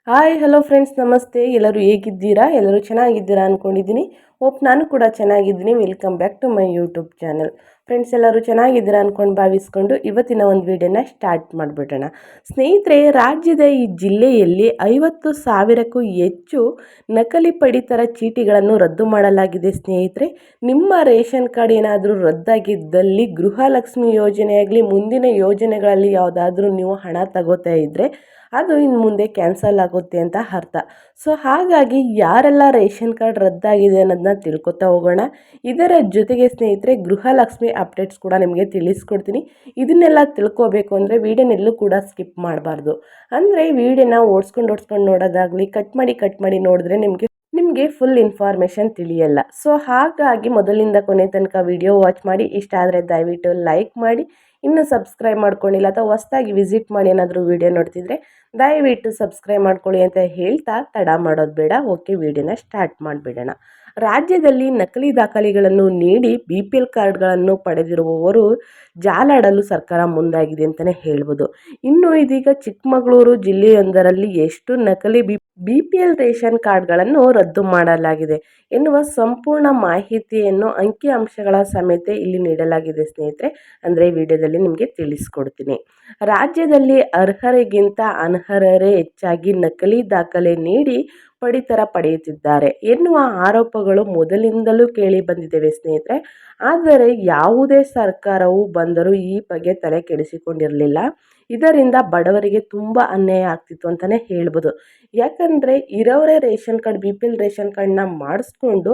Hi hello friends, ನಮಸ್ತೆ. ಎಲ್ಲರೂ ಹೇಗಿದ್ದೀರಾ? ಎಲ್ಲರೂ ಚೆನ್ನಾಗಿದ್ದೀರಾ ಅಂದ್ಕೊಂಡಿದ್ದೀನಿ. ಹೋಪ್ ನಾನು ಕೂಡ ಚೆನ್ನಾಗಿದ್ದೀನಿ. Welcome back to my YouTube channel. Friends, ಎಲ್ಲರೂ ಚೆನ್ನಾಗಿದ್ದೀರಾ ಅಂದ್ಕೊಂಡು ಭಾವಿಸ್ಕೊಂಡು ಇವತ್ತಿನ ಒಂದು ವಿಡಿಯೋನ ಸ್ಟಾರ್ಟ್ ಮಾಡಿಬಿಡೋಣ. ಸ್ನೇಹಿತರೆ, ರಾಜ್ಯದ ಈ ಜಿಲ್ಲೆಯಲ್ಲಿ 50,000ಕ್ಕೂ ಹೆಚ್ಚು ನಕಲಿ ಪಡಿತರ ಚೀಟಿಗಳನ್ನು ರದ್ದು ಮಾಡಲಾಗಿದೆ. ಸ್ನೇಹಿತರೆ, ನಿಮ್ಮ ರೇಷನ್ ಕಾರ್ಡ್ ಏನಾದರೂ ರದ್ದಾಗಿದ್ದಲ್ಲಿ ಗೃಹಲಕ್ಷ್ಮಿ ಯೋಜನೆಯಾಗಲಿ ಮುಂದಿನ ಯೋಜನೆಗಳಲ್ಲಿ ಯಾವುದಾದ್ರೂ ನೀವು ಹಣ ತಗೋತಾ ಇದ್ದರೆ ಅದು ಇನ್ನು ಮುಂದೆ ಕ್ಯಾನ್ಸಲ್ ಆಗುತ್ತೆ ಅಂತ ಅರ್ಥ. ಸೊ ಹಾಗಾಗಿ ಯಾರೆಲ್ಲ ರೇಷನ್ ಕಾರ್ಡ್ ರದ್ದಾಗಿದೆ ಅನ್ನೋದನ್ನ ತಿಳ್ಕೊತಾ ಹೋಗೋಣ. ಇದರ ಜೊತೆಗೆ ಸ್ನೇಹಿತರೆ, ಗೃಹಲಕ್ಷ್ಮಿ ಅಪ್ಡೇಟ್ಸ್ ಕೂಡ ನಿಮಗೆ ತಿಳಿಸ್ಕೊಡ್ತೀನಿ. ಇದನ್ನೆಲ್ಲ ತಿಳ್ಕೊಬೇಕು ಅಂದರೆ ವೀಡಿಯೋನೆಲ್ಲೂ ಕೂಡ ಸ್ಕಿಪ್ ಮಾಡಬಾರ್ದು. ಅಂದರೆ ವೀಡಿಯೋನ ಓಡಿಸ್ಕೊಂಡು ನೋಡೋದಾಗಲಿ ಕಟ್ ಮಾಡಿ ನೋಡಿದ್ರೆ ನಿಮಗೆ ಫುಲ್ ಇನ್ಫಾರ್ಮೇಷನ್ ತಿಳಿಯಲ್ಲ. ಸೊ ಹಾಗಾಗಿ ಮೊದಲಿಂದ ಕೊನೆ ತನಕ ವಿಡಿಯೋ ವಾಚ್ ಮಾಡಿ. ಇಷ್ಟ ಆದರೆ ದಯವಿಟ್ಟು ಲೈಕ್ ಮಾಡಿ. ಇನ್ನೂ ಸಬ್ಸ್ಕ್ರೈಬ್ ಮಾಡ್ಕೊಂಡಿಲ್ಲ ಅಥವಾ ಹೊಸದಾಗಿ ವಿಸಿಟ್ ಮಾಡಿ ಏನಾದರೂ ವಿಡಿಯೋ ನೋಡ್ತಿದ್ರೆ ದಯವಿಟ್ಟು ಸಬ್ಸ್ಕ್ರೈಬ್ ಮಾಡ್ಕೊಳ್ಳಿ ಅಂತ ಹೇಳ್ತಾ ತಡ ಮಾಡೋದು ಬೇಡ. ಓಕೆ, ವಿಡಿಯೋನ ಸ್ಟಾರ್ಟ್ ಮಾಡಿಬಿಡೋಣ. ರಾಜ್ಯದಲ್ಲಿ ನಕಲಿ ದಾಖಲೆಗಳನ್ನು ನೀಡಿ BPL ಕಾರ್ಡ್ಗಳನ್ನು ಪಡೆದಿರುವವರು ಜಾಲಾಡಲು ಸರ್ಕಾರ ಮುಂದಾಗಿದೆ ಅಂತಲೇ ಹೇಳ್ಬೋದು. ಇನ್ನು ಇದೀಗ ಚಿಕ್ಕಮಗಳೂರು ಜಿಲ್ಲೆಯೊಂದರಲ್ಲಿ ಎಷ್ಟು ನಕಲಿ BPL ರೇಷನ್ ಕಾರ್ಡ್ಗಳನ್ನು ರದ್ದು ಮಾಡಲಾಗಿದೆ ಎನ್ನುವ ಸಂಪೂರ್ಣ ಮಾಹಿತಿಯನ್ನು ಅಂಕಿಅಂಶಗಳ ಸಮೇತ ಇಲ್ಲಿ ನೀಡಲಾಗಿದೆ ಸ್ನೇಹಿತರೆ. ಅಂದರೆ ವಿಡಿಯೋದಲ್ಲಿ ನಿಮಗೆ ತಿಳಿಸ್ಕೊಡ್ತೀನಿ. ರಾಜ್ಯದಲ್ಲಿ ಅರ್ಹರಿಗಿಂತ ಅನರ್ಹರೇ ಹೆಚ್ಚಾಗಿ ನಕಲಿ ದಾಖಲೆ ನೀಡಿ ಪಡಿತರ ಪಡೆಯುತ್ತಿದ್ದಾರೆ ಎನ್ನುವ ಆರೋಪಗಳು ಮೊದಲಿಂದಲೂ ಕೇಳಿ ಬಂದಿದ್ದೇವೆ ಸ್ನೇಹಿತರೆ. ಆದರೆ ಯಾವುದೇ ಸರ್ಕಾರವು ಬಂದರೂ ಈ ಬಗ್ಗೆ ತಲೆ ಕೆಡಿಸಿಕೊಂಡಿರಲಿಲ್ಲ. ಇದರಿಂದ ಬಡವರಿಗೆ ತುಂಬ ಅನ್ಯಾಯ ಆಗ್ತಿತ್ತು ಅಂತಲೇ ಹೇಳ್ಬೋದು. ಯಾಕಂದರೆ ಇರೋರೇ ರೇಷನ್ ಕಾರ್ಡ್ BPL ರೇಷನ್ ಕಾರ್ಡ್ನ ಮಾಡಿಸ್ಕೊಂಡು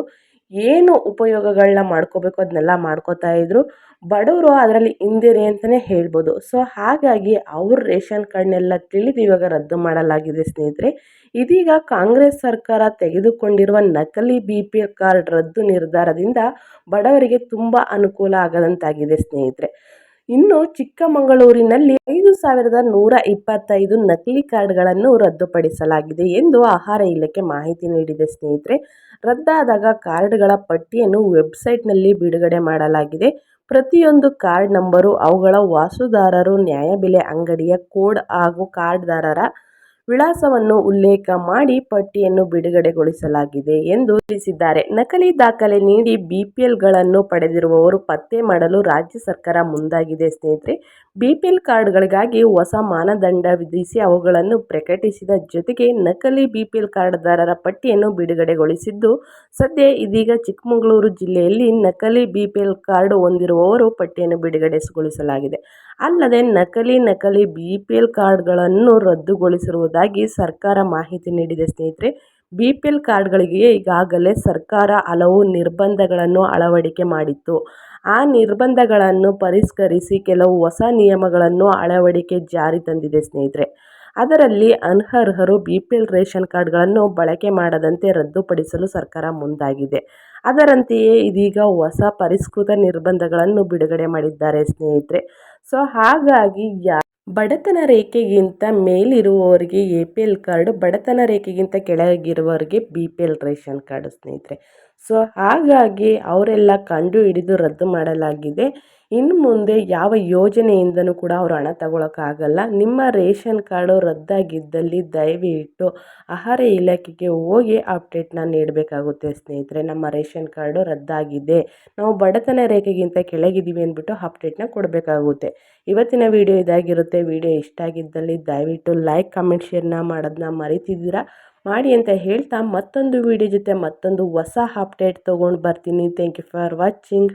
ಏನು ಉಪಯೋಗಗಳನ್ನ ಮಾಡ್ಕೋಬೇಕು ಅದನ್ನೆಲ್ಲ ಮಾಡ್ಕೋತಾ ಇದ್ರು. ಬಡವರು ಅದರಲ್ಲಿ ಹಿಂದೇನೆ ಅಂತಲೇ ಹೇಳ್ಬೋದು. ಸೊ ಹಾಗಾಗಿ ಅವ್ರ ರೇಷನ್ ಕಾರ್ಡ್ನೆಲ್ಲ ತಿಳಿದು ಇವಾಗ ರದ್ದು ಮಾಡಲಾಗಿದೆ ಸ್ನೇಹಿತರೆ. ಇದೀಗ ಕಾಂಗ್ರೆಸ್ ಸರ್ಕಾರ ತೆಗೆದುಕೊಂಡಿರುವ ನಕಲಿ BPL ಕಾರ್ಡ್ ರದ್ದು ನಿರ್ಧಾರದಿಂದ ಬಡವರಿಗೆ ತುಂಬ ಅನುಕೂಲ ಆಗದಂತಾಗಿದೆ ಸ್ನೇಹಿತರೆ. ಇನ್ನು ಚಿಕ್ಕಮಗಳೂರಿನಲ್ಲಿ 5,125 ನಕಲಿ ಕಾರ್ಡ್ಗಳನ್ನು ರದ್ದುಪಡಿಸಲಾಗಿದೆ ಎಂದು ಆಹಾರ ಇಲಾಖೆ ಮಾಹಿತಿ ನೀಡಿದೆ ಸ್ನೇಹಿತರೆ. ರದ್ದಾದಾಗ ಕಾರ್ಡ್ಗಳ ಪಟ್ಟಿಯನ್ನು ವೆಬ್ಸೈಟ್ನಲ್ಲಿ ಬಿಡುಗಡೆ ಮಾಡಲಾಗಿದೆ. ಪ್ರತಿಯೊಂದು ಕಾರ್ಡ್ ನಂಬರು, ಅವುಗಳ ವಾಸುದಾರರು, ನ್ಯಾಯಬೆಲೆ ಅಂಗಡಿಯ ಕೋಡ್ ಹಾಗೂ ಕಾರ್ಡ್ದಾರರ ವಿಳಾಸವನ್ನು ಉಲ್ಲೇಖ ಮಾಡಿ ಪಟ್ಟಿಯನ್ನು ಬಿಡುಗಡೆಗೊಳಿಸಲಾಗಿದೆ ಎಂದು ತಿಳಿಸಿದ್ದಾರೆ. ನಕಲಿ ದಾಖಲೆ ನೀಡಿ BPLಗಳನ್ನು ಪಡೆದಿರುವವರು ಪತ್ತೆ ಮಾಡಲು ರಾಜ್ಯ ಸರ್ಕಾರ ಮುಂದಾಗಿದೆ ಸ್ನೇಹಿತರೆ. BPL ಕಾರ್ಡ್ಗಳಿಗಾಗಿ ಹೊಸ ಮಾನದಂಡ ವಿಧಿಸಿ ಅವುಗಳನ್ನು ಪ್ರಕಟಿಸಿದ ಜೊತೆಗೆ ನಕಲಿ BPL ಕಾರ್ಡ್ದಾರರ ಪಟ್ಟಿಯನ್ನು ಬಿಡುಗಡೆಗೊಳಿಸಿದ್ದು, ಸದ್ಯ ಇದೀಗ ಚಿಕ್ಕಮಗಳೂರು ಜಿಲ್ಲೆಯಲ್ಲಿ ನಕಲಿ BPL ಕಾರ್ಡ್ ಹೊಂದಿರುವವರು ಪಟ್ಟಿಯನ್ನು ಬಿಡುಗಡೆಗೊಳಿಸಲಾಗಿದೆ. ಅಲ್ಲದೆ ನಕಲಿ BPL ಕಾರ್ಡ್ಗಳನ್ನು ರದ್ದುಗೊಳಿಸಿರುವುದಾಗಿ ಸರ್ಕಾರ ಮಾಹಿತಿ ನೀಡಿದೆ ಸ್ನೇಹಿತರೆ. BPL ಕಾರ್ಡ್ಗಳಿಗೆ ಈಗಾಗಲೇ ಸರ್ಕಾರ ಹಲವು ನಿರ್ಬಂಧಗಳನ್ನು ಅಳವಡಿಕೆ ಮಾಡಿತ್ತು. ಆ ನಿರ್ಬಂಧಗಳನ್ನು ಪರಿಷ್ಕರಿಸಿ ಕೆಲವು ಹೊಸ ನಿಯಮಗಳನ್ನು ಅಳವಡಿಕೆ ಜಾರಿ ತಂದಿದೆ ಸ್ನೇಹಿತರೆ. ಅದರಲ್ಲಿ ಅನರ್ಹರು BPL ರೇಷನ್ ಕಾರ್ಡ್ಗಳನ್ನು ಬಳಕೆ ಮಾಡದಂತೆ ರದ್ದುಪಡಿಸಲು ಸರ್ಕಾರ ಮುಂದಾಗಿದೆ. ಅದರಂತೆಯೇ ಇದೀಗ ಹೊಸ ಪರಿಷ್ಕೃತ ನಿರ್ಬಂಧಗಳನ್ನು ಬಿಡುಗಡೆ ಮಾಡಿದ್ದಾರೆ ಸ್ನೇಹಿತರೆ. ಸೊ ಹಾಗಾಗಿ ಬಡತನ ರೇಖೆಗಿಂತ ಮೇಲಿರುವವರಿಗೆ APL ಕಾರ್ಡ್, ಬಡತನ ರೇಖೆಗಿಂತ ಕೆಳಗಿರುವವರಿಗೆ BPL ರೇಷನ್ ಕಾರ್ಡ್ ಸ್ನೇಹಿತರೆ. ಸೊ ಹಾಗಾಗಿ ಅವರೆಲ್ಲ ಕಂಡು ಹಿಡಿದು ರದ್ದು ಮಾಡಲಾಗಿದೆ. ಇನ್ನು ಮುಂದೆ ಯಾವ ಯೋಜನೆಯಿಂದನೂ ಕೂಡ ಅವರು ಹಣ ತಗೊಳಕ್ಕಾಗಲ್ಲ. ನಿಮ್ಮ ರೇಷನ್ ಕಾರ್ಡು ರದ್ದಾಗಿದ್ದಲ್ಲಿ ದಯವಿಟ್ಟು ಆಹಾರ ಇಲಾಖೆಗೆ ಹೋಗಿ ಅಪ್ಡೇಟ್ನ ನೀಡಬೇಕಾಗುತ್ತೆ ಸ್ನೇಹಿತರೆ. ನಮ್ಮ ರೇಷನ್ ಕಾರ್ಡು ರದ್ದಾಗಿದೆ, ನಾವು ಬಡತನ ರೇಖೆಗಿಂತ ಕೆಳಗಿದ್ದೀವಿ ಅಂದ್ಬಿಟ್ಟು ಅಪ್ಡೇಟ್ನ ಕೊಡಬೇಕಾಗುತ್ತೆ. ಇವತ್ತಿನ ವಿಡಿಯೋ ಇದಾಗಿರುತ್ತೆ. ವಿಡಿಯೋ ಇಷ್ಟ ಆಗಿದ್ದಲ್ಲಿ ದಯವಿಟ್ಟು ಲೈಕ್, ಕಮೆಂಟ್, ಶೇರ್ನ ಮಾಡೋದನ್ನ ಮರಿತಿದ್ದೀರಾ ಮಾಡಿ ಅಂತ ಹೇಳ್ತಾ ಮತ್ತೊಂದು ವಿಡಿಯೋ ಜೊತೆ ಮತ್ತೊಂದು ಹೊಸ ಅಪ್ಡೇಟ್ ತೊಗೊಂಡು ಬರ್ತೀನಿ. Thank you for watching.